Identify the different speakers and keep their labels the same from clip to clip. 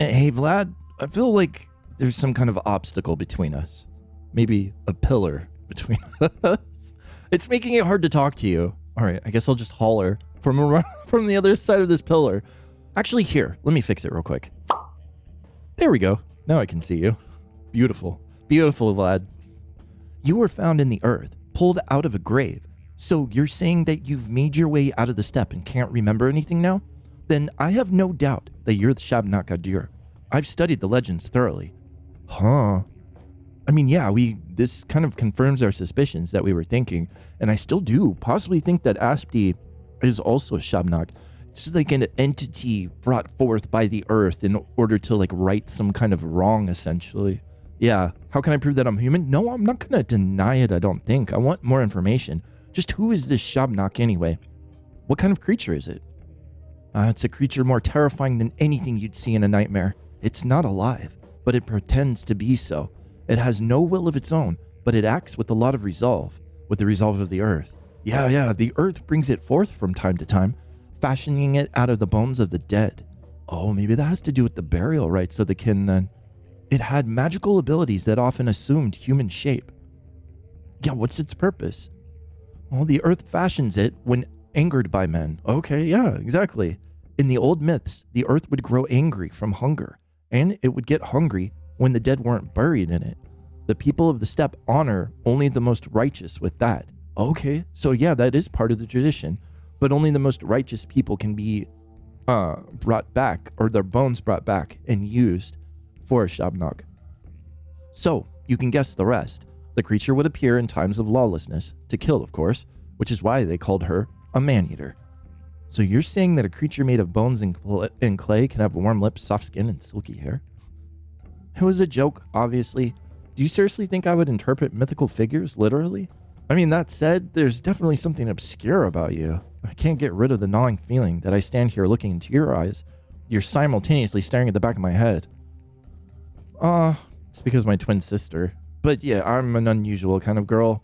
Speaker 1: Hey, Vlad, I feel like there's some kind of obstacle between us. Maybe a pillar between us. It's making it hard to talk to you. All right, I guess I'll just holler from the other side of this pillar. Actually, here, let me fix it real quick. There we go. Now I can see you. Beautiful. Beautiful, Vlad. You were found in the earth, pulled out of a grave. So you're saying that you've made your way out of the steppe and can't remember anything now? Then I have no doubt that you're the Shabnak-Adir. I've studied the legends thoroughly. Huh. I mean, yeah, this kind of confirms our suspicions that we were thinking, and I still do possibly think that Aspti is also a Shabnak. It's like an entity brought forth by the earth in order to like right some kind of wrong, essentially. Yeah, how can I prove that I'm human? No, I'm not gonna deny it, I don't think. I want more information. Just who is this Shabnak anyway? What kind of creature is it? It's a creature more terrifying than anything you'd see in a nightmare. It's not alive, but it pretends to be so. It has no will of its own, but it acts with a lot of resolve, with the resolve of the earth. Yeah, the earth brings it forth from time to time, fashioning it out of the bones of the dead. Oh, maybe that has to do with the burial rites of the kin then. It had magical abilities that often assumed human shape. Yeah, what's its purpose? Well, the earth fashions it when angered by men. Okay, yeah, exactly. In the old myths, the earth would grow angry from hunger, and it would get hungry when the dead weren't buried in it. The people of the steppe honor only the most righteous with that. Okay, so yeah, that is part of the tradition, but only the most righteous people can be brought back, or their bones brought back and used for a Shabnak. So, you can guess the rest. The creature would appear in times of lawlessness, to kill of course, which is why they called her a man-eater. So you're saying that a creature made of bones and clay can have warm lips, soft skin, and silky hair? It was a joke, obviously. Do you seriously think I would interpret mythical figures literally? I mean, that said, there's definitely something obscure about you. I can't get rid of the gnawing feeling that I stand here looking into your eyes. You're simultaneously staring at the back of my head. It's because my twin sister. But yeah, I'm an unusual kind of girl.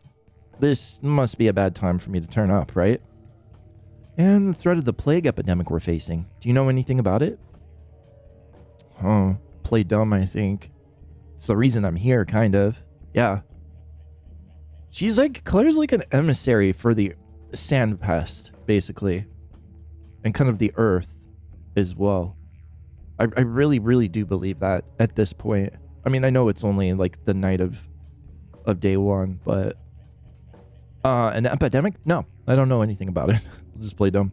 Speaker 1: This must be a bad time for me to turn up, right? And the threat of the plague epidemic we're facing. Do you know anything about it? Play dumb, I think. It's the reason I'm here, kind of. Yeah. Claire's like an emissary for the sand pest, basically. And kind of the earth as well. I really, really do believe that at this point. I mean, I know it's only like the night of day one, but an epidemic? No, I don't know anything about it. I'll just play dumb.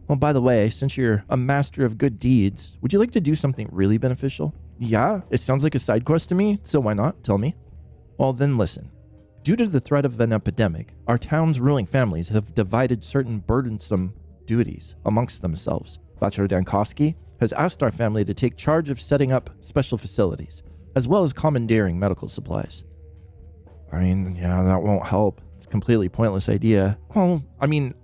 Speaker 1: Well, by the way, since you're a master of good deeds, would you like to do something really beneficial? Yeah, it sounds like a side quest to me, so why not? Tell me. Well, then listen. Due to the threat of an epidemic, our town's ruling families have divided certain burdensome duties amongst themselves. Bachelor Dankovsky has asked our family to take charge of setting up special facilities, as well as commandeering medical supplies. I mean, yeah, that won't help. It's a completely pointless idea. Well, I mean,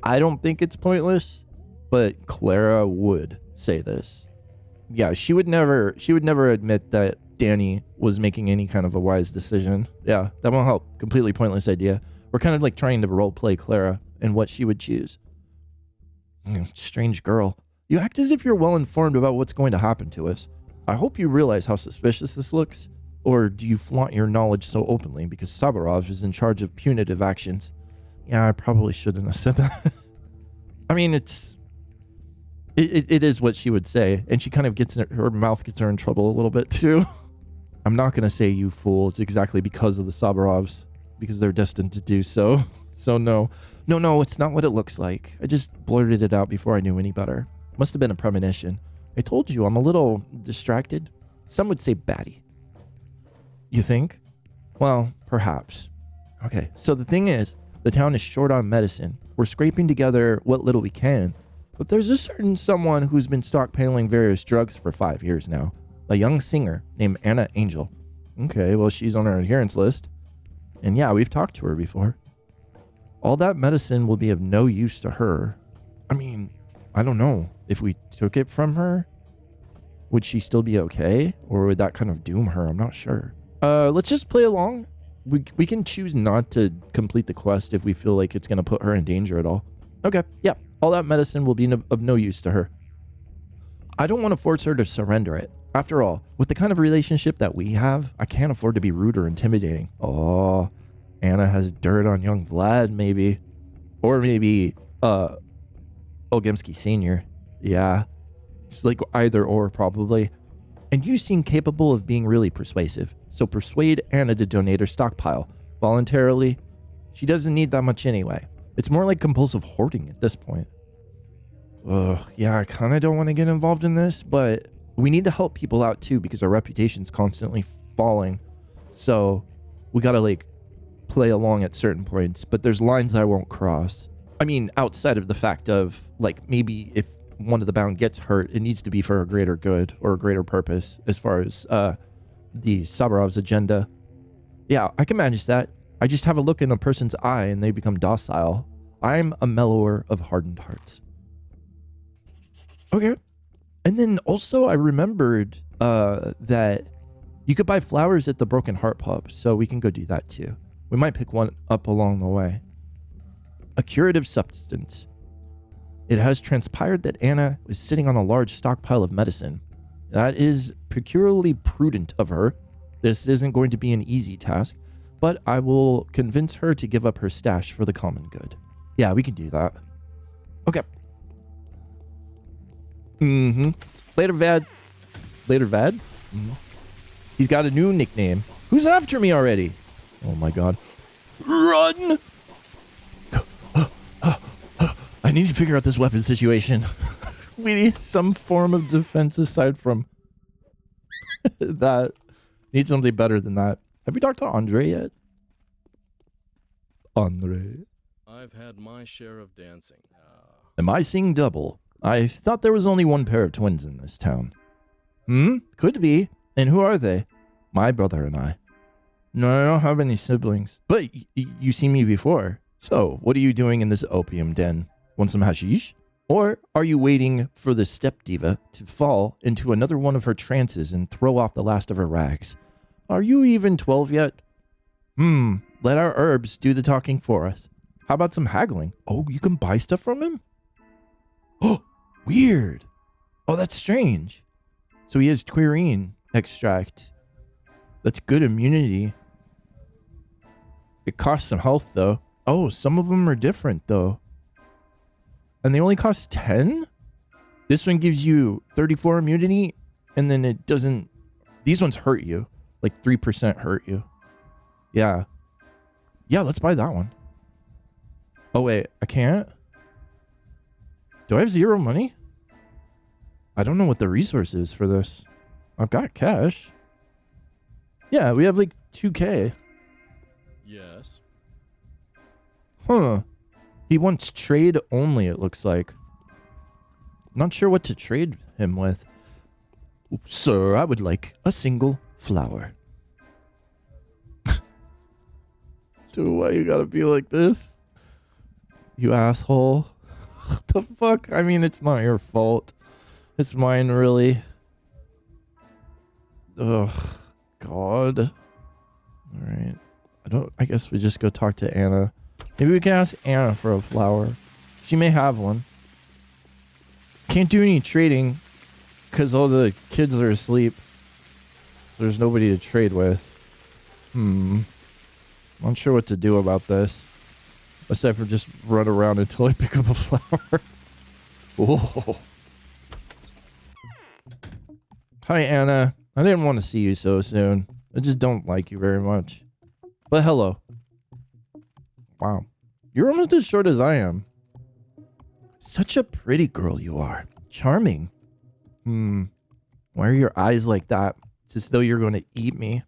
Speaker 1: I don't think it's pointless, but Clara would say this. Yeah, she would never admit that Danny was making any kind of a wise decision. Yeah, that won't help. Completely pointless idea. We're kind of like trying to roleplay Clara and what she would choose. Strange girl. You act as if you're well informed about what's going to happen to us. I hope you realize how suspicious this looks. Or do you flaunt your knowledge so openly because Sabarov is in charge of punitive actions? Yeah, I probably shouldn't have said that. I mean, it is what she would say, and she kind of her mouth gets her in trouble a little bit too. I'm not gonna say you fool. It's exactly because of the Sabarovs, because they're destined to do so. So no, it's not what it looks like. I just blurted it out before I knew any better. Must have been a premonition. I told you I'm a little distracted. Some would say batty. You think? Well, perhaps. Okay, so the thing is, the town is short on medicine. We're scraping together what little we can, but there's a certain someone who's been stockpiling various drugs for 5 years now. A young singer named Anna Angel. Okay, well, she's on our adherence list. And yeah, we've talked to her before. All that medicine will be of no use to her. I mean, I don't know. If we took it from her, would she still be okay? Or would that kind of doom her? I'm not sure. Let's just play along. We can choose not to complete the quest if we feel like it's going to put her in danger at all. Okay, yeah. All that medicine will be of no use to her. I don't want to force her to surrender it. After all, with the kind of relationship that we have, I can't afford to be rude or intimidating. Oh, Anna has dirt on young Vlad, maybe. Or maybe, Ogemski Sr. Yeah. It's like either or, probably. And you seem capable of being really persuasive. So persuade Anna to donate her stockpile. Voluntarily. She doesn't need that much anyway. It's more like compulsive hoarding at this point. Ugh, yeah, I kind of don't want to get involved in this, but we need to help people out too because our reputation's constantly falling. So we gotta like play along at certain points, but there's lines I won't cross. I mean, outside of the fact of like maybe if one of the bound gets hurt, it needs to be for a greater good or a greater purpose as far as the Sabarov's agenda. Yeah, I can manage that. I just have a look in a person's eye and they become docile. I'm a mellower of hardened hearts. Okay. And then also I remembered that you could buy flowers at the Broken Heart Pub, so we can go do that too. We might pick one up along the way. A curative substance. It has transpired that Anna is sitting on a large stockpile of medicine. That is peculiarly prudent of her. This isn't going to be an easy task, but I will convince her to give up her stash for the common good. Yeah, we can do that. Okay. Later, Vad. Later, Vad? He's got a new nickname. Who's after me already? Oh my god. Run! I need to figure out this weapon situation. We need some form of defense aside from that. Need something better than that. Have we talked to Andre yet? Andre.
Speaker 2: I've had my share of dancing.
Speaker 1: Am I seeing double? I thought there was only one pair of twins in this town. Could be. And who are they? My brother and I. No, I don't have any siblings. But you seen me before. So, what are you doing in this opium den? Want some hashish? Or are you waiting for the step diva to fall into another one of her trances and throw off the last of her rags? Are you even 12 yet? Let our herbs do the talking for us. How about some haggling? Oh, you can buy stuff from him? Oh, weird. Oh, that's strange. So he has querine extract. That's good immunity. It costs some health, though. Oh, some of them are different, though. And they only cost 10? This one gives you 34 immunity, and then it doesn't... These ones hurt you. Like 3% hurt you. Yeah. Yeah, let's buy that one. Oh, wait. I can't? Do I have 0 money? I don't know what the resource is for this. I've got cash. Yeah, we have like 2K.
Speaker 2: Yes.
Speaker 1: Huh. He wants trade only, it looks like. Not sure what to trade him with. Sir, I would like a single flower. Dude, why you gotta be like this? You asshole. What the fuck? I mean, it's not your fault. It's mine, really. Ugh. God. Alright. I guess we just go talk to Anna. Maybe we can ask Anna for a flower. She may have one. Can't do any trading because all the kids are asleep. There's nobody to trade with. Not sure what to do about this. Aside from just run around until I pick up a flower. Whoa. Hi, Anna. I didn't want to see you so soon. I just don't like you very much. But hello. Wow. You're almost as short as I am. Such a pretty girl you are. Charming. Why are your eyes like that? It's as though you're going to eat me.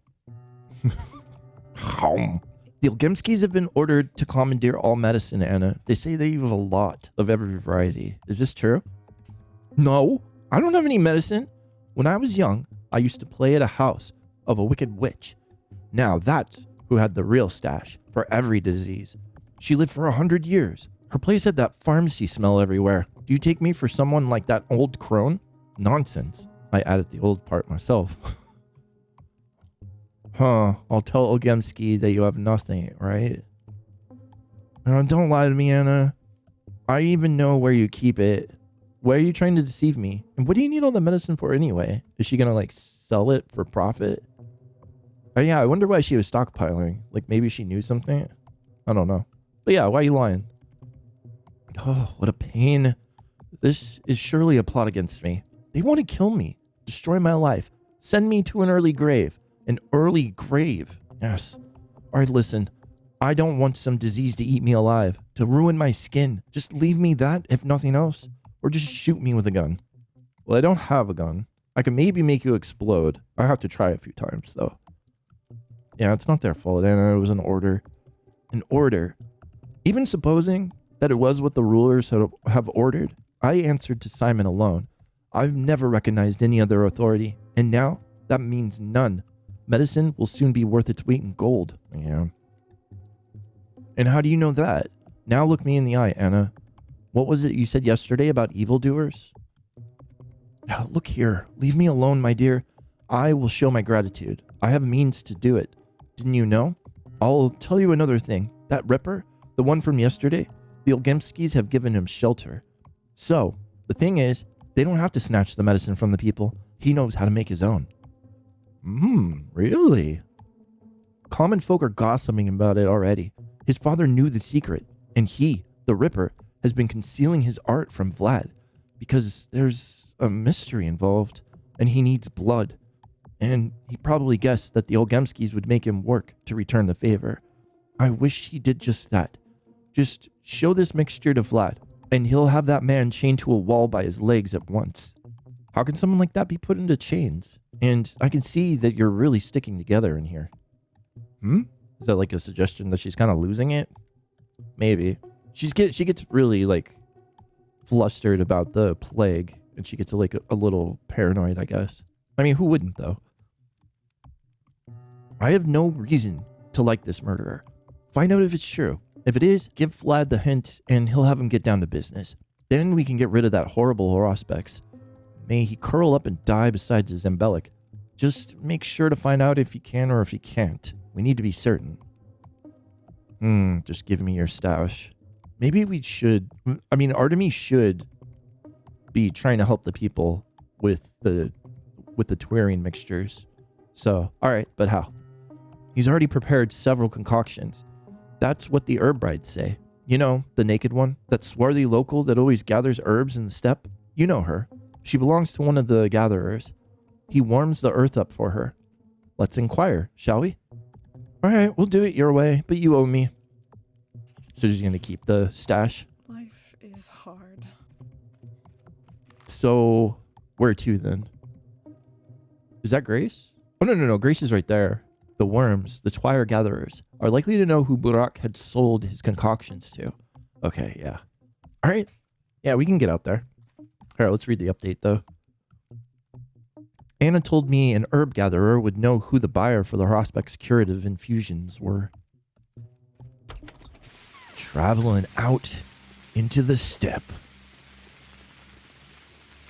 Speaker 1: The Ogemskis have been ordered to commandeer all medicine, Anna. They say they have a lot of every variety. Is this true? No, I don't have any medicine. When I was young, I used to play at a house of a wicked witch. Now that's who had the real stash for every disease. She lived for 100 years. Her place had that pharmacy smell everywhere. Do you take me for someone like that old crone? Nonsense. I added the old part myself. I'll tell Ogemski that you have nothing, right? Don't lie to me, Anna. I even know where you keep it. Why are you trying to deceive me? And what do you need all the medicine for anyway? Is she gonna like sell it for profit? Oh yeah, I wonder why she was stockpiling. Like maybe she knew something? I don't know. But yeah, why are you lying? Oh, what a pain. This is surely a plot against me. They want to kill me, destroy my life, send me to an early grave. An early grave. Yes. All right, listen. I don't want some disease to eat me alive, to ruin my skin. Just leave me that, if nothing else. Or just shoot me with a gun. Well, I don't have a gun. I can maybe make you explode. I have to try a few times, though. Yeah, it's not their fault, Anna. It was an order. An order. Even supposing that it was what the rulers have ordered, I answered to Simon alone. I've never recognized any other authority, and now that means none. Medicine will soon be worth its weight in gold. Yeah. And how do you know that? Now look me in the eye, Anna. What was it you said yesterday about evildoers? Now, look here. Leave me alone, my dear. I will show my gratitude. I have means to do it. Didn't you know? I'll tell you another thing. That Ripper, the one from yesterday, the Olgemskis have given him shelter. So, the thing is, they don't have to snatch the medicine from the people. He knows how to make his own. Really? Common folk are gossiping about it already. His father knew the secret, and he, the Ripper, has been concealing his art from Vlad because there's a mystery involved, and he needs blood. And he probably guessed that the Olgemskis would make him work to return the favor. I wish he did just that. Just show this mixture to Vlad, and he'll have that man chained to a wall by his legs at once. How can someone like that be put into chains? And I can see that you're really sticking together in here. Is that like a suggestion that she's kind of losing it? Maybe. She gets really like flustered about the plague, and she gets like a little paranoid, I guess. I mean, who wouldn't though? I have no reason to like this murderer. Find out if it's true. If it is, give Vlad the hint and he'll have him get down to business. Then we can get rid of that horrible Horospex. May he curl up and die beside the Zembelic. Just make sure to find out if he can or if he can't. We need to be certain. Just give me your stash. Maybe we should... I mean, Artemis should be trying to help the people with the Twarian mixtures. So, alright, but how? He's already prepared several concoctions. That's what the herb brides say. You know, the naked one? That swarthy local that always gathers herbs in the steppe? You know her. She belongs to one of the gatherers. He warms the earth up for her. Let's inquire, shall we? Alright, we'll do it your way, but you owe me. So she's gonna keep the stash?
Speaker 3: Life is hard.
Speaker 1: So, where to then? Is that Grace? Oh, no. Grace is right there. The worms, the Twire gatherers, are likely to know who Burak had sold his concoctions to. Okay, yeah. All right. Yeah, we can get out there. All right, let's read the update, though. Anna told me an herb gatherer would know who the buyer for the Horospex curative infusions were. Traveling out into the steppe.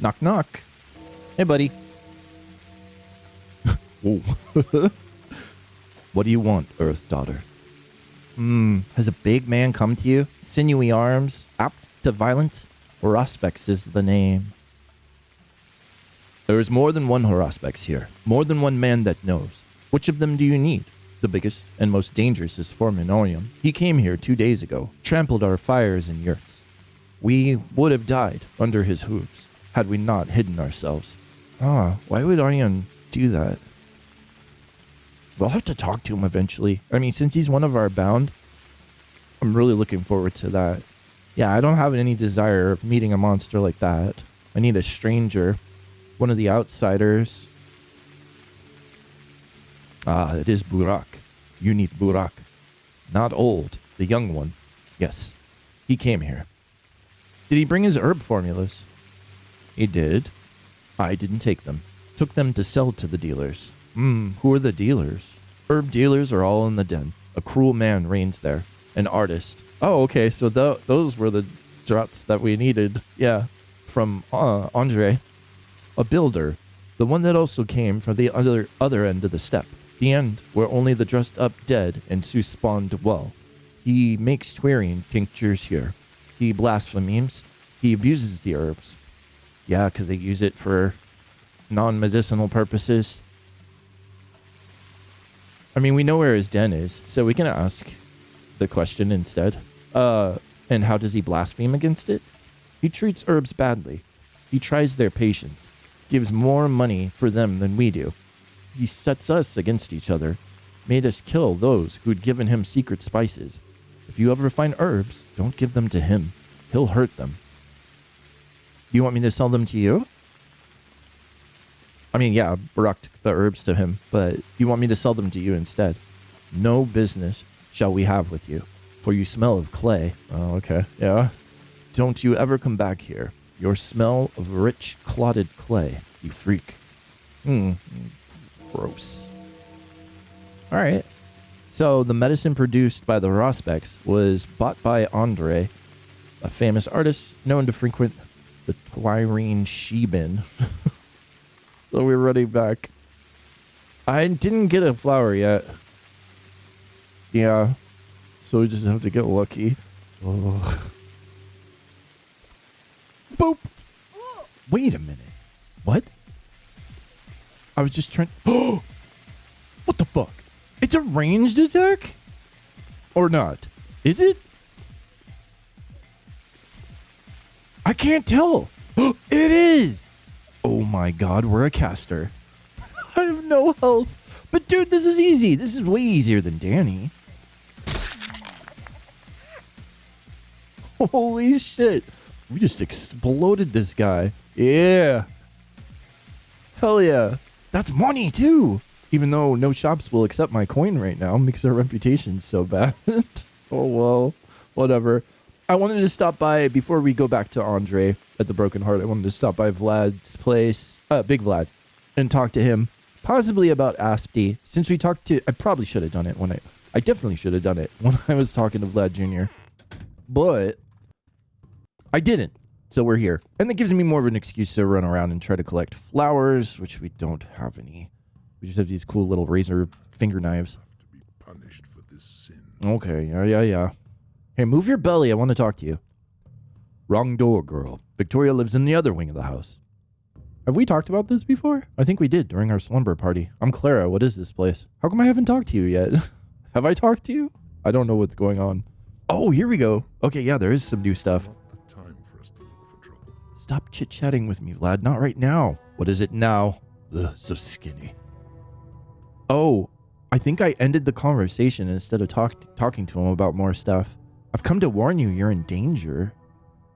Speaker 1: Knock, knock. Hey, buddy. Whoa. What do you want, Earth Daughter? Has a big man come to you? Sinewy arms, apt to violence? Horospex is the name. There is more than one Horospex here. More than one man that knows. Which of them do you need? The biggest and most dangerous is Forminorium. He came here 2 days ago, trampled our fires and yurts. We would have died under his hooves had we not hidden ourselves. Why would Aryan do that? We'll have to talk to him eventually. I mean, since he's one of our bound, I'm really looking forward to that. Yeah, I don't have any desire of meeting a monster like that. I need a stranger. One of the outsiders. It is Burak. You need Burak. Not old, the young one. Yes, he came here. Did he bring his herb formulas? He did. I didn't take them. Took them to sell to the dealers. Who are the dealers? Herb dealers are all in the den. A cruel man reigns there. An artist. Oh, okay, so those were the drops that we needed. Yeah, from Andre. A builder. The one that also came from the other end of the steppe. The end where only the dressed up dead and Suspan dwell. He makes Twarian tinctures here. He blasphemes. He abuses the herbs. Yeah, because they use it for non-medicinal purposes. I mean, we know where his den is, so we can ask the question instead. And how does he blaspheme against it? He treats herbs badly. He tries their patience, gives more money for them than we do. He sets us against each other, made us kill those who'd given him secret spices. If you ever find herbs, don't give them to him. He'll hurt them. You want me to sell them to you? I mean, yeah, Barak took the herbs to him, but you want me to sell them to you instead. No business shall we have with you, for you smell of clay. Oh, okay, yeah. Don't you ever come back here. Your smell of rich, clotted clay, you freak. Gross. All right. So the medicine produced by the Rosbecks was bought by Andre, a famous artist known to frequent the Twirene Shebin. So we're running back. I didn't get a flower yet. Yeah. So we just have to get lucky. Oh. Boop. Wait a minute. What? I was just trying. Oh! What the fuck? It's a ranged attack? Or not? Is it? I can't tell. It is. Oh my god, we're a caster. I have no health. But dude, this is easy. This is way easier than Danny. Holy shit. We just exploded this guy. Yeah. Hell yeah. That's money too. Even though no shops will accept my coin right now because our reputation's so bad. Oh well, whatever. I wanted to stop by, before we go back to Andre at the Broken Heart, I wanted to stop by Vlad's place, Big Vlad, and talk to him, possibly about Aspty. Since we talked to, I probably should have done it when I definitely should have done it when I was talking to Vlad Jr. But I didn't, so we're here. And that gives me more of an excuse to run around and try to collect flowers, which we don't have any. We just have these cool little razor finger knives.
Speaker 4: Have to be punished for this sin.
Speaker 1: Okay, yeah. Hey, move your belly. I want to talk to you. Wrong door, girl. Victoria lives in the other wing of the house. Have we talked about this before? I think we did during our slumber party. I'm Clara. What is this place? How come I haven't talked to you yet? Have I talked to you? I don't know what's going on. Oh, here we go. Okay, yeah, there is some new stuff.
Speaker 4: Not the time for us to look for trouble.
Speaker 1: Stop chit-chatting with me, Vlad. Not right now. What is it now? Ugh, so skinny. Oh, I think I ended the conversation instead of talking to him about more stuff. I've come to warn you, you're in danger.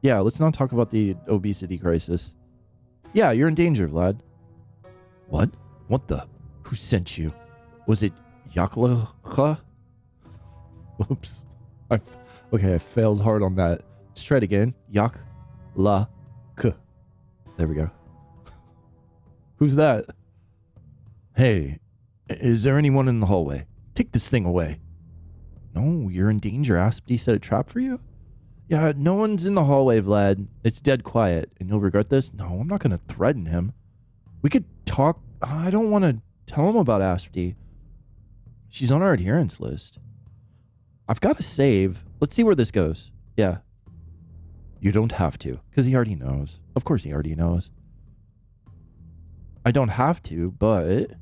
Speaker 1: Yeah, let's not talk about the obesity crisis. Yeah, you're in danger, Vlad. What? What the? Who sent you? Was it Yakla? Whoops. Okay, I failed hard on that. Let's try it again. Yakla. There we go. Who's that? Hey, is there anyone in the hallway? Take this thing away. No, you're in danger. Aspty set a trap for you? Yeah, no one's in the hallway, Vlad. It's dead quiet. And you'll regret this? No, I'm not going to threaten him. We could talk. I don't want to tell him about Aspty. She's on our adherence list. I've got to save. Let's see where this goes. Yeah. You don't have to, because he already knows. Of course he already knows. I don't have to, but...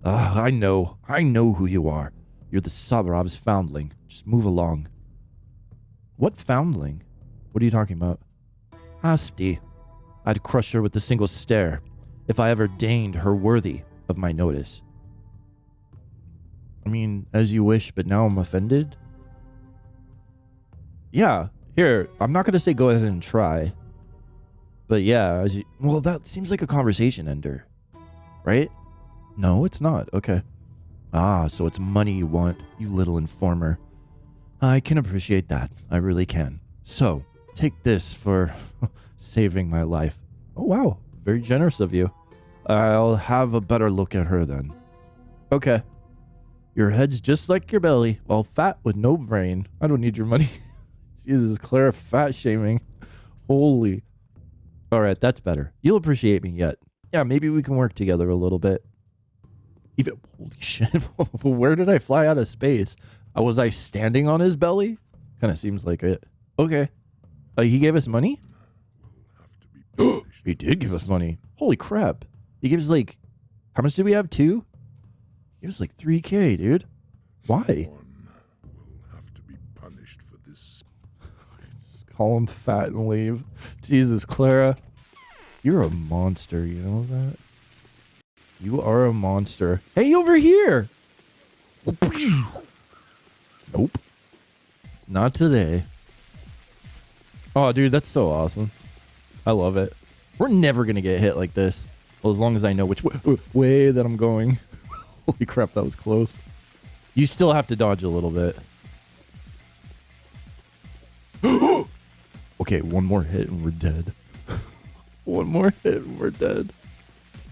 Speaker 1: I know who you are. You're the Sabrov's foundling. Just move along. What foundling? What are you talking about? Aspty. I'd crush her with a single stare if I ever deigned her worthy of my notice. I mean, as you wish, but now I'm offended? Yeah, here, I'm not going to say go ahead and try. But yeah, well, that seems like a conversation ender. Right? No, it's not. Okay. Ah, so it's money you want, you little informer. I can appreciate that. I really can. So, take this for saving my life. Oh, wow. Very generous of you. I'll have a better look at her then. Okay. Your head's just like your belly, all fat with no brain. I don't need your money. Jesus, Clara, fat shaming. Holy. All right, that's better. You'll appreciate me yet. Yeah, maybe we can work together a little bit. Even, holy shit. Where did I fly out of space? Was I standing on his belly? Kind of seems like it. Okay. He gave us money?
Speaker 4: Will have to be punished
Speaker 1: He did give us money. Holy crap. He gives like, how much did we have? 2? He gives like 3K, dude. Why?
Speaker 4: Someone will have to be punished for this.
Speaker 1: Just call him fat and leave. Jesus, Clara. You're a monster, you know that? You are a monster. Hey, over here! Nope. Not today. Oh, dude, that's so awesome. I love it. We're never going to get hit like this. Well, as long as I know which way that I'm going. Holy crap, that was close. You still have to dodge a little bit. Okay, one more hit and we're dead. One more hit and we're dead.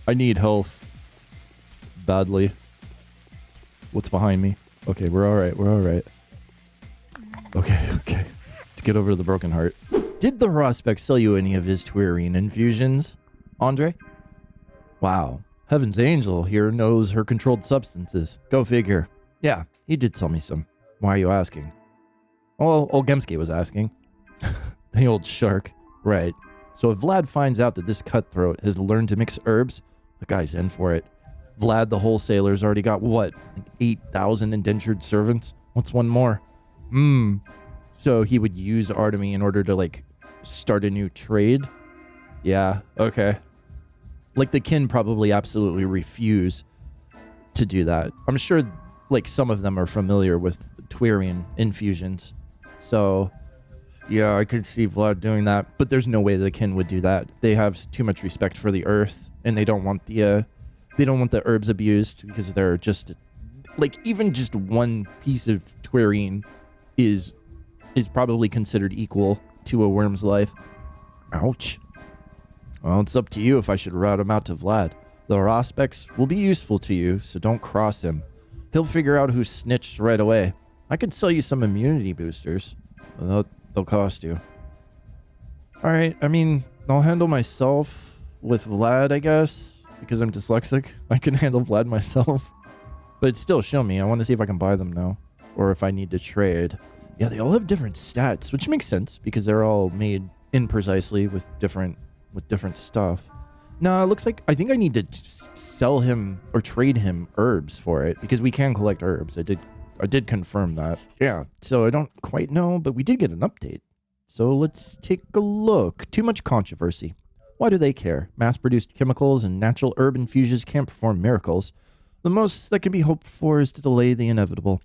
Speaker 1: I need health. Badly. What's behind me? Okay, we're alright, we're alright. Okay. Let's get over to the broken heart. Did the Prospect sell you any of his Twirine infusions, Andre? Wow. Heaven's Angel here knows her controlled substances. Go figure. Yeah, he did sell me some. Why are you asking? Well, old Gemsky was asking. The old shark. Right. So if Vlad finds out that this cutthroat has learned to mix herbs, the guy's in for it. Vlad the wholesaler's already got, what, like 8,000 indentured servants? What's one more? So he would use Artemy in order to, like, start a new trade? Yeah, okay. Like, the kin probably absolutely refuse to do that. I'm sure, like, some of them are familiar with Twirine infusions. So, yeah, I could see Vlad doing that. But there's no way the kin would do that. They have too much respect for the earth, and they don't want the herbs abused because they're just, like, even just one piece of Twirine is probably considered equal to a worm's life. Ouch. Well, it's up to you if I should route him out to Vlad. The Prospects will be useful to you, so don't cross him. He'll figure out who snitched right away. I could sell you some immunity boosters. They'll cost you. Alright, I mean, I'll handle myself with Vlad, I guess. Because I'm dyslexic. I can handle Vlad myself. But still, show me. I want to see if I can buy them now. Or if I need to trade. Yeah, they all have different stats, which makes sense. Because they're all made imprecisely with different stuff. No, it looks like I think I need to sell him or trade him herbs for it. Because we can collect herbs. I did confirm that. Yeah, so I don't quite know, but we did get an update. So let's take a look. Too much controversy. Why do they care? Mass-produced chemicals and natural herb infusions can't perform miracles. The most that can be hoped for is to delay the inevitable.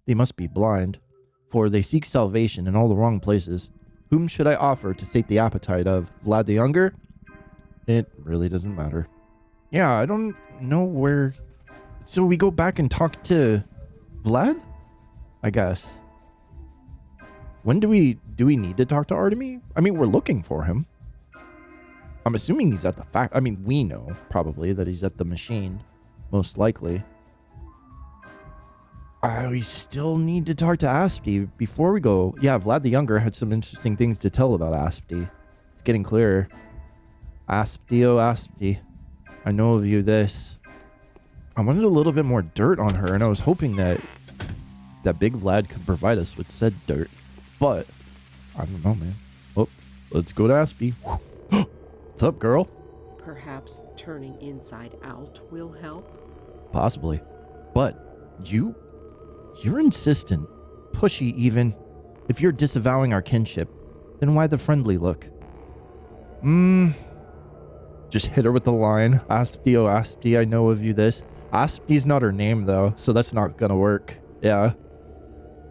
Speaker 1: They must be blind, for they seek salvation in all the wrong places. Whom should I offer to sate the appetite of? Vlad the Younger? It really doesn't matter. Yeah, I don't know where... So we go back and talk to Vlad? I guess. When do we need to talk to Artemy? I mean, we're looking for him. I'm assuming he's at the I mean, we know probably that he's at the machine, most likely. We still need to talk to Aspty before we go. Yeah, Vlad the Younger had some interesting things to tell about Aspty. It's getting clearer. Aspty, oh Aspty, I know of you this. I wanted a little bit more dirt on her, and I was hoping that Big Vlad could provide us with said dirt. But, I don't know, man. Oh, let's go to Aspty. What's up, girl?
Speaker 5: Perhaps turning inside out will help?
Speaker 1: Possibly. But you're insistent, pushy even. If you're disavowing our kinship, then why the friendly look? Just hit her with the line. Aspty, oh Aspty, I know of you this. Aspty's not her name though, so that's not gonna work. Yeah.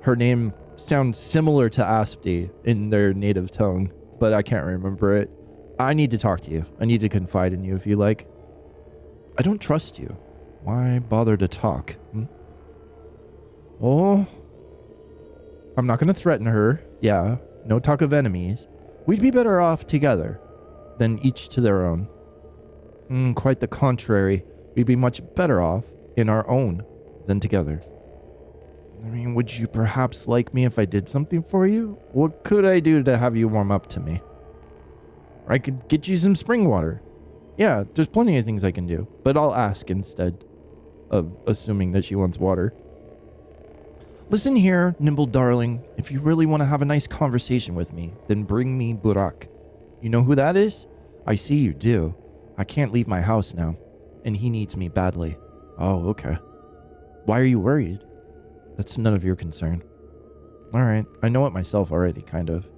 Speaker 1: Her name sounds similar to Aspty in their native tongue, but I can't remember it. I need to talk to you. I need to confide in you if you like. I don't trust you. Why bother to talk? Oh. I'm not going to threaten her. Yeah. No talk of enemies. We'd be better off together than each to their own. Quite the contrary. We'd be much better off in our own than together. I mean, would you perhaps like me if I did something for you? What could I do to have you warm up to me? I could get you some spring water. Yeah, there's plenty of things I can do, but I'll ask instead of assuming that she wants water. Listen here, nimble darling. If you really want to have a nice conversation with me, then bring me Burak. You know who that is? I see you do. I can't leave my house now, and he needs me badly. Oh, okay. Why are you worried? That's none of your concern. Alright, I know it myself already, kind of.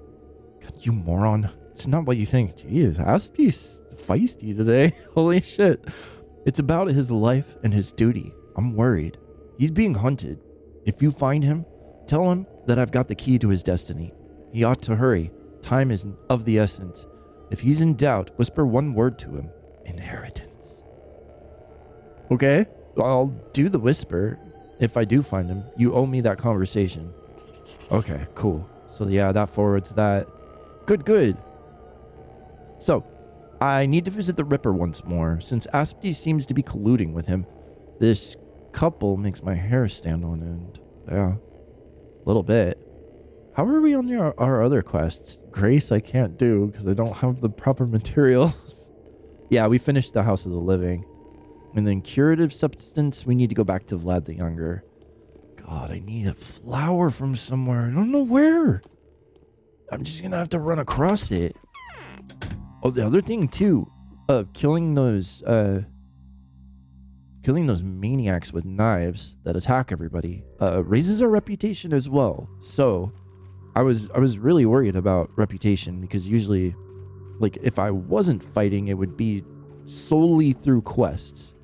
Speaker 1: God, you moron. It's not what you think. Jeez, Aspie's feisty today. Holy shit. It's about his life and his duty. I'm worried. He's being hunted. If you find him, tell him that I've got the key to his destiny. He ought to hurry. Time is of the essence. If he's in doubt, whisper one word to him. Inheritance. Okay, I'll do the whisper. If I do find him, you owe me that conversation. Okay, cool. So yeah, that forwards that. Good. So, I need to visit the Ripper once more, since Aspie seems to be colluding with him. This couple makes my hair stand on end. Yeah, a little bit. How are we on our other quests? Grace I can't do because I don't have the proper materials. Yeah, we finished the House of the Living. And then curative substance, we need to go back to Vlad the Younger. God, I need a flower from somewhere. I don't know where. I'm just gonna have to run across it. Oh, the other thing too, killing those maniacs with knives that attack everybody raises our reputation as well. So I was really worried about reputation because usually, like, if I wasn't fighting, it would be solely through quests,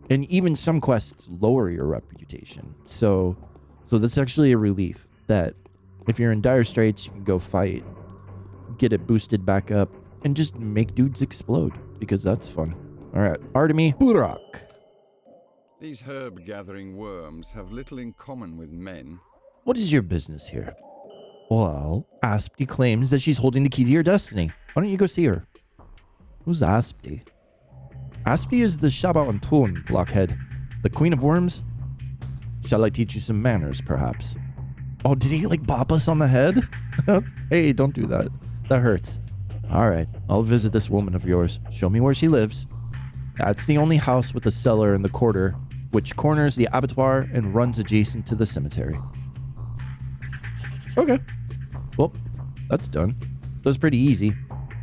Speaker 1: and even some quests lower your reputation. So that's actually a relief that if you're in dire straits, you can go fight, get it boosted back up, and just make dudes explode, because that's fun. All right, Artemy Burak.
Speaker 6: These herb-gathering worms have little in common with men.
Speaker 1: What is your business here? Well, Aspie claims that she's holding the key to your destiny. Why don't you go see her? Who's Aspie? Aspie is the Shaba Antun, blockhead. The Queen of Worms? Shall I teach you some manners, perhaps? Oh, did he, like, bop us on the head? Hey, don't do that. That hurts. Alright, I'll visit this woman of yours. Show me where she lives. That's the only house with a cellar in the quarter, which corners the abattoir and runs adjacent to the cemetery. Okay. Well, that's done. That was pretty easy.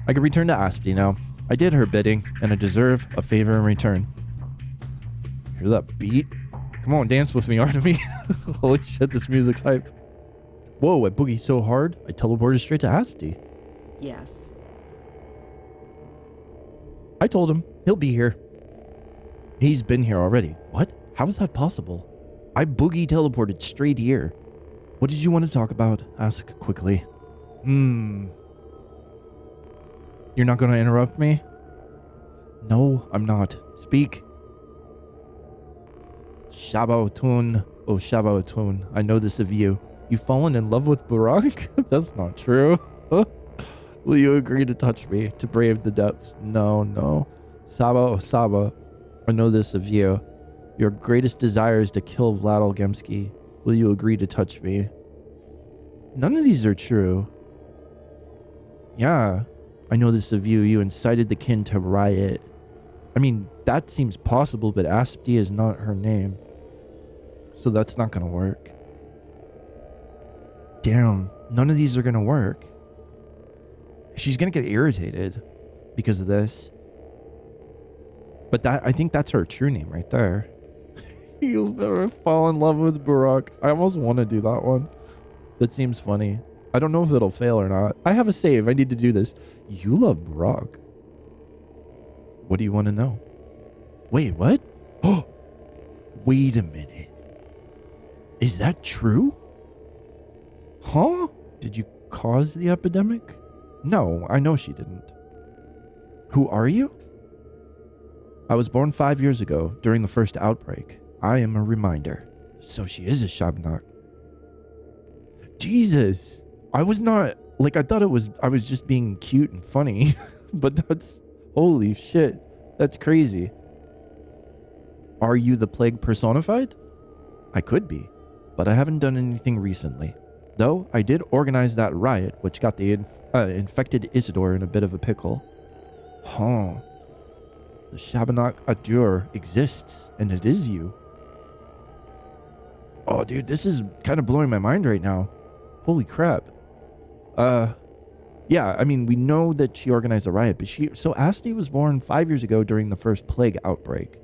Speaker 1: I can return to Aspie now. I did her bidding, and I deserve a favor in return. Hear that beat? Come on, dance with me, Artemy. Holy shit, this music's hype. Whoa, I boogied so hard, I teleported straight to Aspie.
Speaker 5: Yes.
Speaker 1: I told him. He'll be here. He's been here already. What? How is that possible? I boogie teleported straight here. What did you want to talk about? Ask quickly. You're not going to interrupt me? No, I'm not. Speak. Shabaotun. Oh, Shabaotun. I know this of you. You've fallen in love with Burak? That's not true. Will you agree to touch me, to brave the depths? No. Saba, oh Saba. I know this of you. Your greatest desire is to kill Vlad Olgemski. Will you agree to touch me? None of these are true. Yeah, I know this of you. You incited the kin to riot. I mean, that seems possible, but Aspie is not her name. So that's not gonna work. Damn, none of these are gonna work. She's gonna get irritated because of this. But I think that's her true name right there. You'll never fall in love with Burak. I almost want to do that one. That seems funny. I don't know if it'll fail or not. I have a save. I need to do this. You love Burak. What do you want to know? Wait, what? Oh, wait a minute. Is that true? Huh? Did you cause the epidemic? No, I know she didn't. Who are you? I was born 5 years ago during the first outbreak. I am a reminder. So she is a Shabnak. Jesus. I was not, like, I thought I was just being cute and funny. But that's, holy shit. That's crazy. Are you the plague personified? I could be, but I haven't done anything recently. Though I did organize that riot, which got the infected Isidore in a bit of a pickle. Huh. The Shabanak Adur exists, and it is you. Oh, dude, this is kind of blowing my mind right now. Holy crap. Yeah, I mean, we know that she organized a riot, but so Asti was born 5 years ago during the first plague outbreak.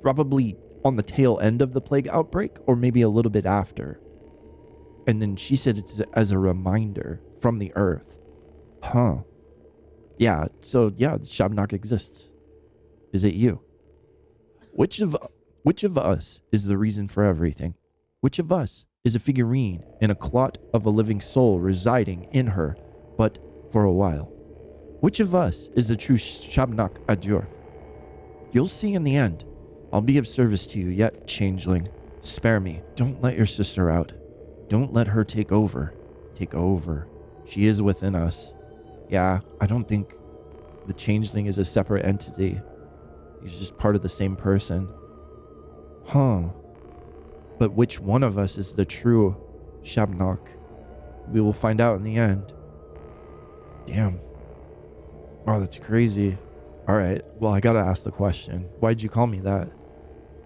Speaker 1: Probably on the tail end of the plague outbreak, or maybe a little bit after. And then she said it's as a reminder from the earth. Huh. Yeah, so yeah, Shabnak exists. Is it you? Which of us is the reason for everything? Which of us is a figurine in a clot of a living soul residing in her, but for a while? Which of us is the true Shabnak Adur? You'll see in the end. I'll be of service to you yet, changeling. Spare me. Don't let your sister out. Don't let her take over. Take over. She is within us. Yeah, I don't think the changeling is a separate entity. He's just part of the same person. Huh. But which one of us is the true Shabnak? We will find out in the end. Damn. Wow, that's crazy. All right, well, I gotta ask the question. Why'd you call me that?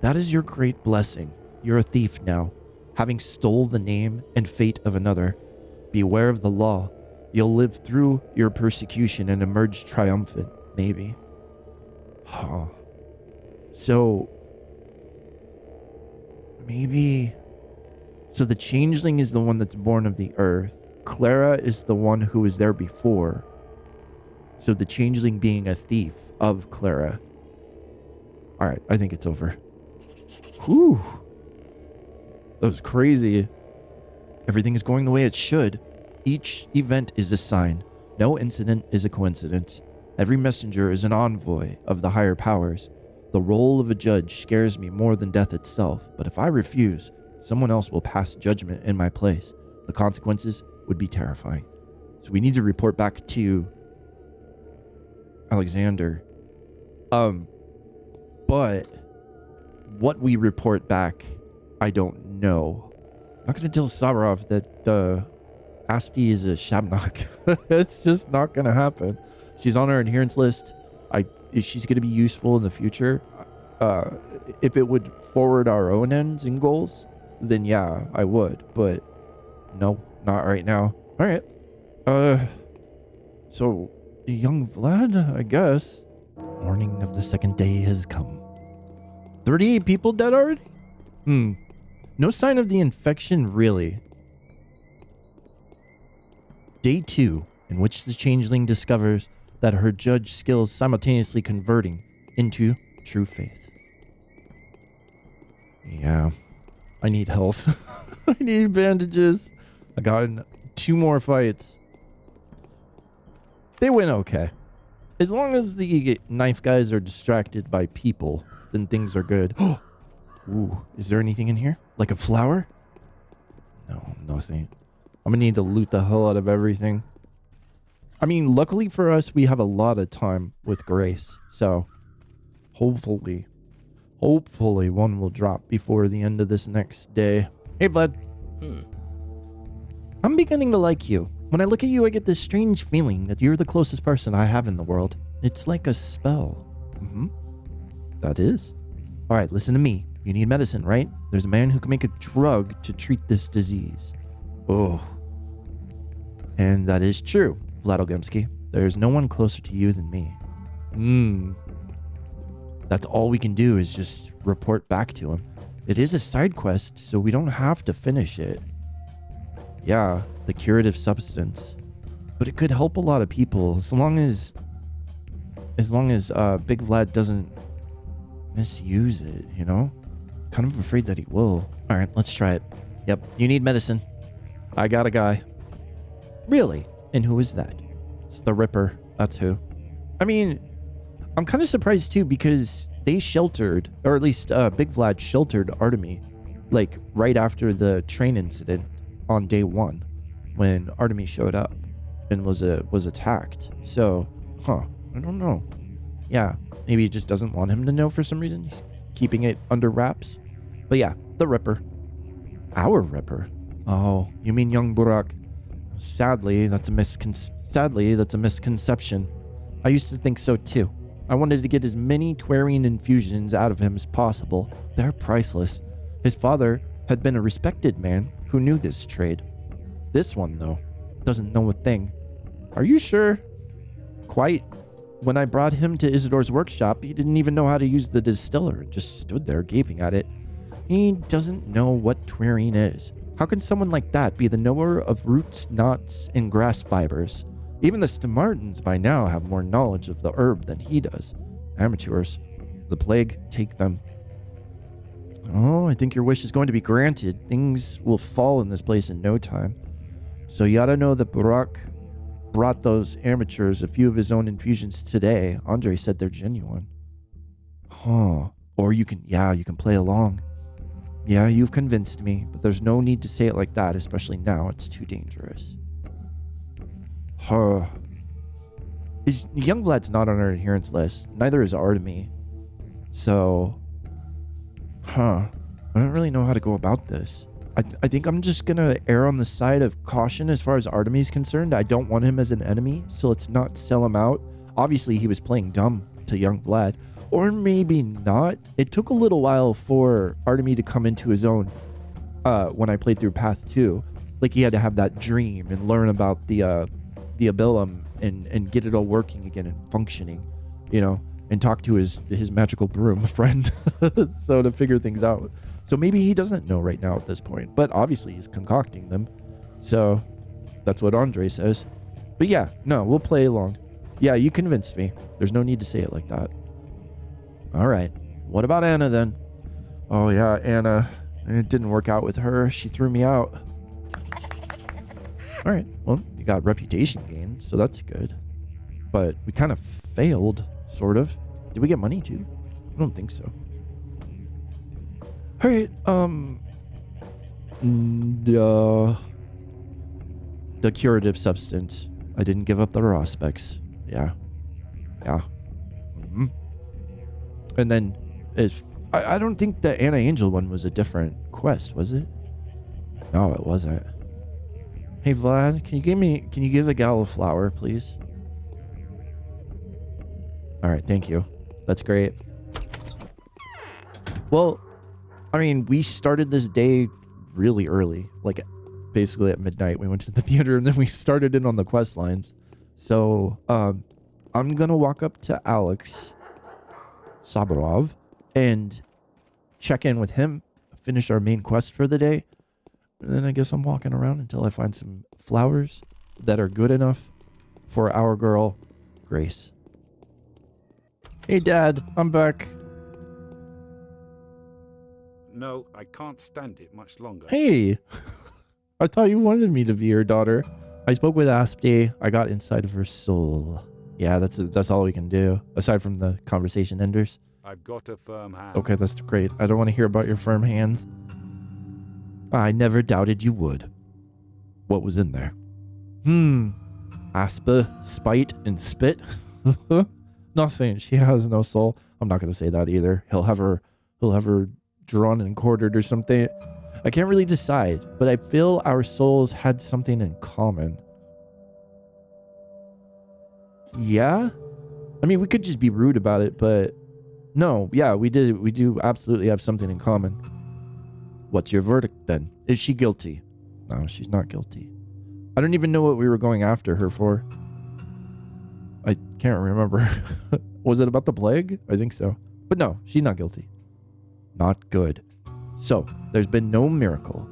Speaker 1: That is your great blessing. You're a thief now, having stole the name and fate of another. Beware of the law. You'll live through your persecution and emerge triumphant, maybe. Huh. So, maybe... So the changeling is the one that's born of the earth. Clara is the one who was there before. So the changeling being a thief of Clara. Alright, I think it's over. Whew. That was crazy. Everything is going the way it should. Each event is a sign. No incident is a coincidence. Every messenger is an envoy of the higher powers. The role of a judge scares me more than death itself, but if I refuse, someone else will pass judgment in my place. The consequences would be terrifying. So we need to report back to Alexander. But what we report back, I don't know. I'm not going to tell Savarov that Asti is a Shabnak. It's just not going to happen. She's on our adherence list. She's going to be useful in the future. If it would forward our own ends and goals, then yeah, I would. But no, not right now. All right. So, young Vlad, I guess. Morning of the second day has come. 38 people dead already? No sign of the infection, really. Day 2, in which the changeling discovers that her judge skills simultaneously converting into true faith. Yeah, I need health. I need bandages. I got in 2 more fights. They went okay. As long as the knife guys are distracted by people, then things are good. Ooh, is there anything in here? Like a flower? No, nothing. I'm gonna need to loot the hell out of everything. I mean, luckily for us, we have a lot of time with Grace. So, hopefully one will drop before the end of this next day. Hey, Vlad. I'm beginning to like you. When I look at you, I get this strange feeling that you're the closest person I have in the world. It's like a spell. That is. All right, listen to me. You need medicine, right? There's a man who can make a drug to treat this disease. Oh. And that is true, Vlad Ogemsky. There's no one closer to you than me. That's all we can do is just report back to him. It is a side quest, so we don't have to finish it. Yeah, the curative substance. But it could help a lot of people as long as Big Vlad doesn't misuse it, you know? Kind of afraid that he will. All right, let's try it. Yep, you need medicine. I got a guy. Really? And who is that? It's the Ripper. That's who. I mean, I'm kind of surprised too because they sheltered, or at least Big Vlad sheltered Artemy, like right after the train incident on day 1 when Artemy showed up and was attacked. So, I don't know. Yeah, maybe he just doesn't want him to know for some reason. He's keeping it under wraps. But yeah, the Ripper. Our Ripper? Oh, you mean young Burak? Sadly, that's a misconception. I used to think so too. I wanted to get as many Twarian infusions out of him as possible. They're priceless. His father had been a respected man who knew this trade. This one, though, doesn't know a thing. Are you sure? Quite. When I brought him to Isidore's workshop, he didn't even know how to use the distiller and just stood there gaping at it. He doesn't know what twirring is. How can someone like that be the knower of roots, knots, and grass fibers? Even the Smartans by now have more knowledge of the herb than he does. Amateurs. The plague take them. Oh, I think your wish is going to be granted. Things will fall in this place in no time. So you ought to know that Barak brought those amateurs a few of his own infusions today. Andre said they're genuine. Huh. Or you can play along. Yeah, you've convinced me, but there's no need to say it like that, especially now. It's too dangerous. Huh. Young Vlad's not on our adherence list. Neither is Artemy. So, I don't really know how to go about this. I think I'm just gonna err on the side of caution as far as Artemy's concerned. I don't want him as an enemy, so let's not sell him out. Obviously, he was playing dumb to young Vlad. Or maybe not. It took a little while for Artemy to come into his own when I played through Path 2. Like, he had to have that dream and learn about the Abilum and get it all working again and functioning, you know, and talk to his magical broom friend so to figure things out. So maybe he doesn't know right now at this point, but obviously he's concocting them. So that's what Andre says. But yeah, no, we'll play along. Yeah, you convinced me. There's no need to say it like that. All right. What about Anna then? Oh yeah, Anna. It didn't work out with her. She threw me out. All right. Well, you got reputation gain, so that's good. But we kind of failed, sort of. Did we get money too? I don't think so. All right. The curative substance. I didn't give up the raw specs. Yeah. Mm-hmm. And then, I don't think the Anna Angel one was a different quest, was it? No, it wasn't. Hey Vlad, can you give the gal a flower, please? All right, thank you. That's great. Well, I mean, we started this day really early, like basically at midnight. We went to the theater and then we started in on the quest lines. So, I'm gonna walk up to Alex Sabarov and check in with him, finish our main quest for the day, and then I guess I'm walking around until I find some flowers that are good enough for our girl, Grace. Hey Dad, I'm back.
Speaker 7: No, I can't stand it much longer.
Speaker 1: Hey, I thought you wanted me to be your daughter. I spoke with Aspty. I got inside of her soul. Yeah, that's all we can do, aside from the conversation enders.
Speaker 7: I've got a firm hand.
Speaker 1: Okay, that's great. I don't want to hear about your firm hands. I never doubted you would. What was in there? Aspa, spite, and spit? Nothing. She has no soul. I'm not going to say that either. He'll have her drawn and quartered or something. I can't really decide, but I feel our souls had something in common. Yeah? I mean, we could just be rude about it, but no, yeah, we do absolutely have something in common. What's your verdict then? Is she guilty? No, she's not guilty. I don't even know what we were going after her for. I can't remember. Was it about the plague? I think so. But no, she's not guilty. Not good. So, there's been no miracle.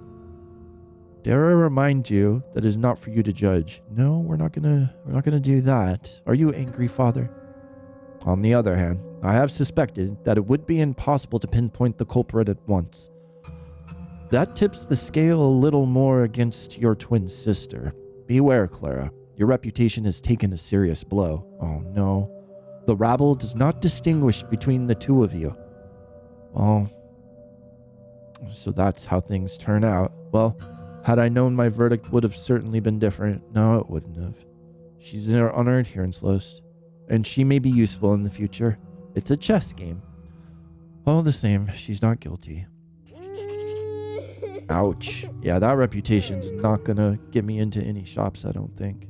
Speaker 1: Dare I remind you that it is not for you to judge. No, we're not gonna do that. Are you angry, Father? On the other hand, I have suspected that it would be impossible to pinpoint the culprit at once. That tips the scale a little more against your twin sister. Beware, Clara. Your reputation has taken a serious blow. Oh no. The rabble does not distinguish between the two of you. Oh. So that's how things turn out. Well, had I known, my verdict would have certainly been different. No, it wouldn't have. She's on our adherence list, and she may be useful in the future. It's a chess game. All the same, she's not guilty. Ouch. Yeah, that reputation's not gonna get me into any shops, I don't think.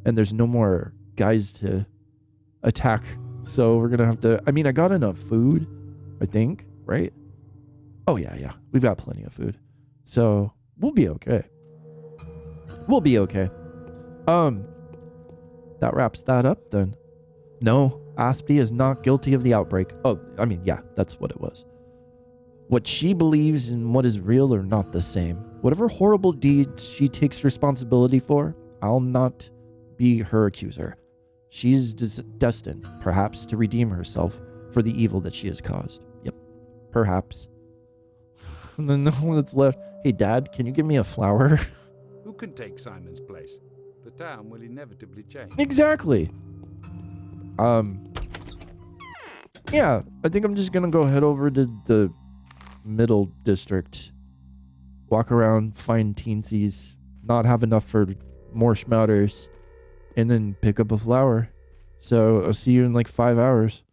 Speaker 1: And there's no more guys to attack, so we're gonna have to... I mean, I got enough food, I think, right? Oh, yeah. We've got plenty of food. So, we'll be okay. That wraps that up then. No, Aspie is not guilty of the outbreak. Oh, I mean, yeah, that's what it was. What she believes and what is real are not the same. Whatever horrible deeds she takes responsibility for, I'll not be her accuser. She's destined, perhaps, to redeem herself for the evil that she has caused. Yep, perhaps. And then the one that's left. Hey, Dad, can you give me a flower?
Speaker 7: Who can take Simon's place? The town will inevitably change.
Speaker 1: Exactly. Yeah, I think I'm just gonna go head over to the middle district, walk around, find teensies, not have enough for more Shmowders, and then pick up a flower. So I'll see you in like 5 hours.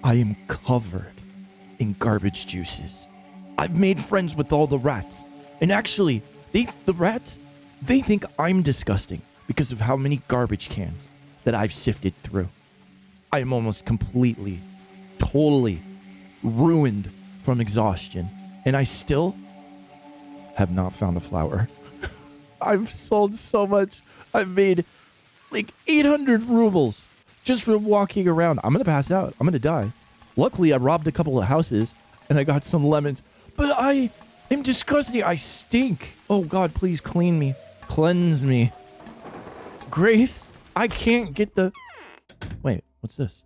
Speaker 1: I am covered in garbage juices. I've made friends with all the rats. And actually, the rats, they think I'm disgusting because of how many garbage cans that I've sifted through. I am almost completely, totally ruined from exhaustion. And I still have not found a flower. I've sold so much. I've made like 800 rubles just from walking around. I'm going to pass out. I'm going to die. Luckily, I robbed a couple of houses and I got some lemons. But I am disgusting. I stink. Oh, God, please clean me. Cleanse me. Grace, I can't get the... Wait, what's this?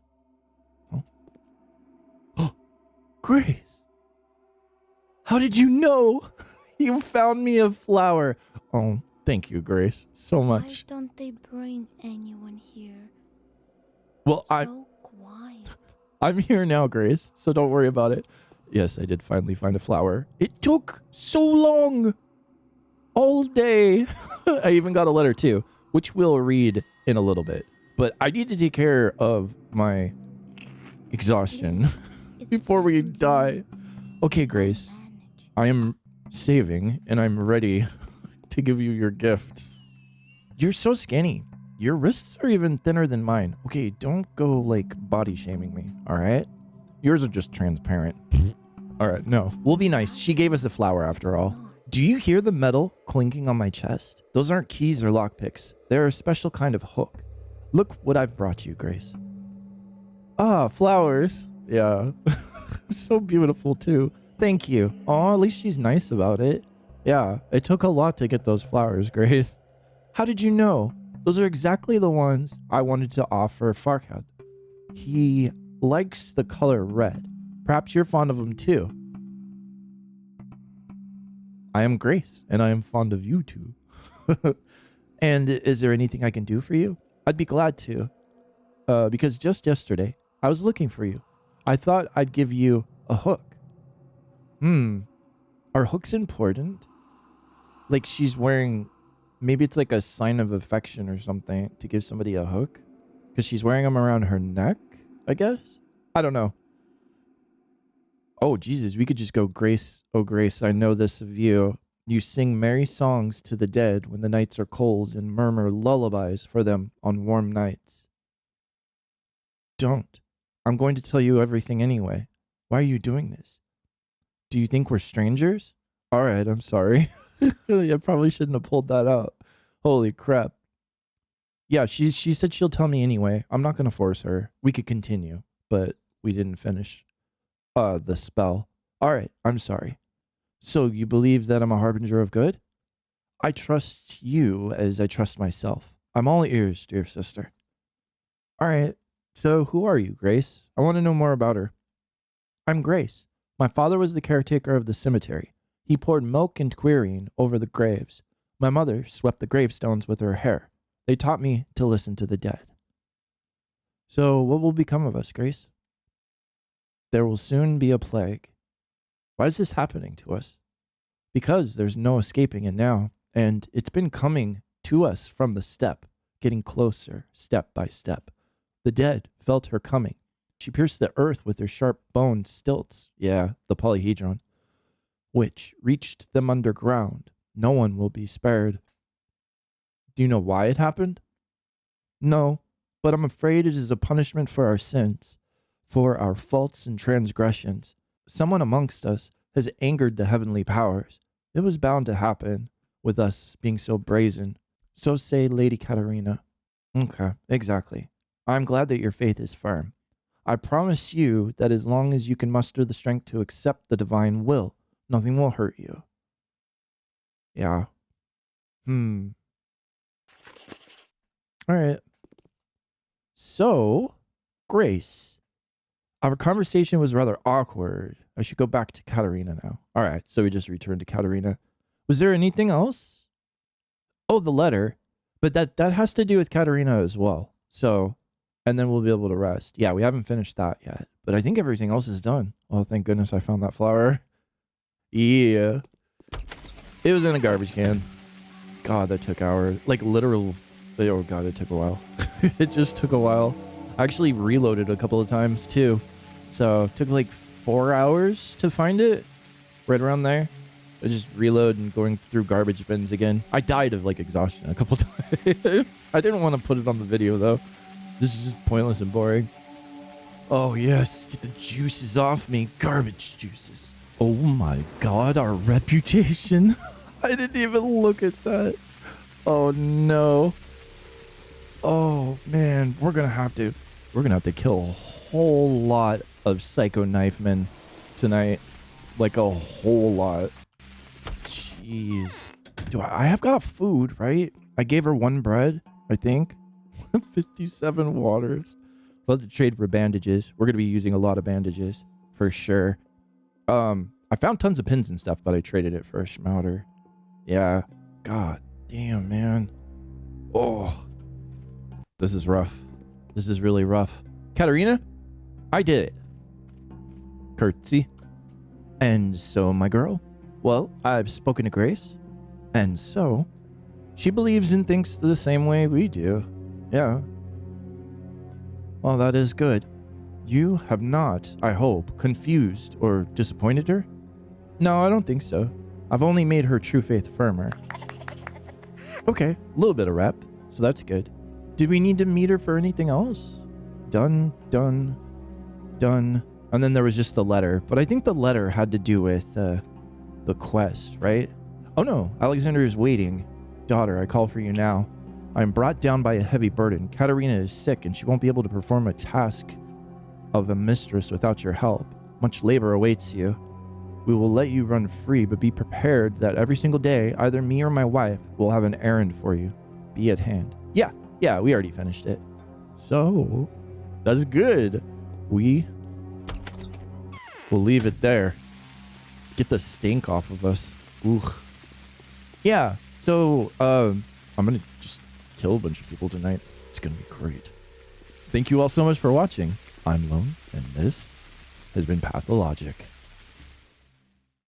Speaker 1: Oh, Grace. How did you know? You found me a flower. Oh, thank you, Grace, so
Speaker 8: Why
Speaker 1: much.
Speaker 8: don't they bring anyone here?
Speaker 1: Well,
Speaker 8: So quiet.
Speaker 1: I'm here now, Grace, so don't worry about it. Yes, I did finally find a flower. It took so long. All day. I even got a letter too, which we'll read in a little bit. But I need to take care of my exhaustion before we die. Okay, Grace. I am saving and I'm ready to give you your gifts. You're so skinny. Your wrists are even thinner than mine. Okay, don't go like body shaming me, all right? Yours are just transparent. All right, no, we'll be nice. She gave us a flower after all. Do you hear the metal clinking on my chest? Those aren't keys or lockpicks. They're a special kind of hook. Look what I've brought you, Grace. Ah, flowers. Yeah. So beautiful too. Thank you. Oh, at least she's nice about it. Yeah, it took a lot to get those flowers, Grace. How did you know? Those are exactly the ones I wanted to offer Farhad. He likes the color red. Perhaps you're fond of him too. I am Grace, and I am fond of you too. And is there anything I can do for you? I'd be glad to. Because just yesterday, I was looking for you. I thought I'd give you a hook. Are hooks important? Like she's wearing... Maybe it's like a sign of affection or something to give somebody a hook. Because she's wearing them around her neck, I guess? I don't know. Oh, Jesus, we could just go, Grace, oh Grace, I know this of you. You sing merry songs to the dead when the nights are cold and murmur lullabies for them on warm nights. Don't. I'm going to tell you everything anyway. Why are you doing this? Do you think we're strangers? All right, I'm sorry. I probably shouldn't have pulled that out. Holy crap. Yeah, she said she'll tell me anyway. I'm not going to force her. We could continue, but we didn't finish the spell. All right, I'm sorry. So you believe that I'm a harbinger of good? I trust you as I trust myself. I'm all ears, dear sister. All right, so who are you, Grace? I want to know more about her. I'm Grace. My father was the caretaker of the cemetery. He poured milk and querine over the graves. My mother swept the gravestones with her hair. They taught me to listen to the dead. So what will become of us, Grace? There will soon be a plague. Why is this happening to us? Because there's no escaping it now, and it's been coming to us from the steppe, getting closer, step by step. The dead felt her coming. She pierced the earth with her sharp bone stilts, the polyhedron, which reached them underground. No one will be spared. Do you know why it happened? No, but I'm afraid it is a punishment for our sins, for our faults and transgressions. Someone amongst us has angered the heavenly powers. It was bound to happen. with us being so brazen. So say Lady Katarina. Okay, exactly. I'm glad that your faith is firm. I promise you that as long as you can muster the strength to accept the divine will, nothing will hurt you. Yeah. Alright. So, Grace. Our conversation was rather awkward. I should go back to Katarina now. Alright, so we just returned to Katarina. Was there anything else? Oh, the letter. But that has to do with Katarina as well. So, and then we'll be able to rest. Yeah, we haven't finished that yet. But I think everything else is done. Oh, thank goodness I found that flower. Yeah. It was in a garbage can. God, that took hours. Like literal. Oh God, it took a while. It just took a while. I actually reloaded a couple of times too. So it took like 4 hours to find it. Right around there. I just reload and going through garbage bins again. I died of like exhaustion a couple times. I didn't want to put it on the video though. This is just pointless and boring. Oh yes, get the juices off me. Garbage juices. Oh my God, our reputation. I didn't even look at that. Oh no. Oh man, we're gonna have to kill a whole lot of psycho knife men tonight. Like a whole lot. Jeez. I have got food, right? I gave her 1 bread, I think. 57 waters. We'll have to trade for bandages. We're gonna be using a lot of bandages for sure. I found tons of pins and stuff, but I traded it for a Shmowder. Yeah. God damn, man. Oh. This is rough. This is really rough. Katarina, I did it. Curtsy. And so, my girl, well, I've spoken to Grace, and so she believes and thinks the same way we do. Yeah. Well, that is good. You have not, I hope, confused or disappointed her? No, I don't think so. I've only made her true faith firmer. Okay, a little bit of rep, so that's good. Did we need to meet her for anything else? Done. And then there was just the letter, but I think the letter had to do with the quest, right? Oh no, Alexander is waiting. Daughter, I call for you now. I am brought down by a heavy burden. Katarina is sick and she won't be able to perform a task of a mistress without your help. Much labor awaits you. We will let you run free, but be prepared that every single day, either me or my wife will have an errand for you. Be at hand. Yeah, we already finished it. So, that's good. We'll leave it there. Let's get the stink off of us. Ooh. Yeah, so, I'm gonna just kill a bunch of people tonight. It's gonna be great. Thank you all so much for watching. I'm Lone, and this has been Pathologic.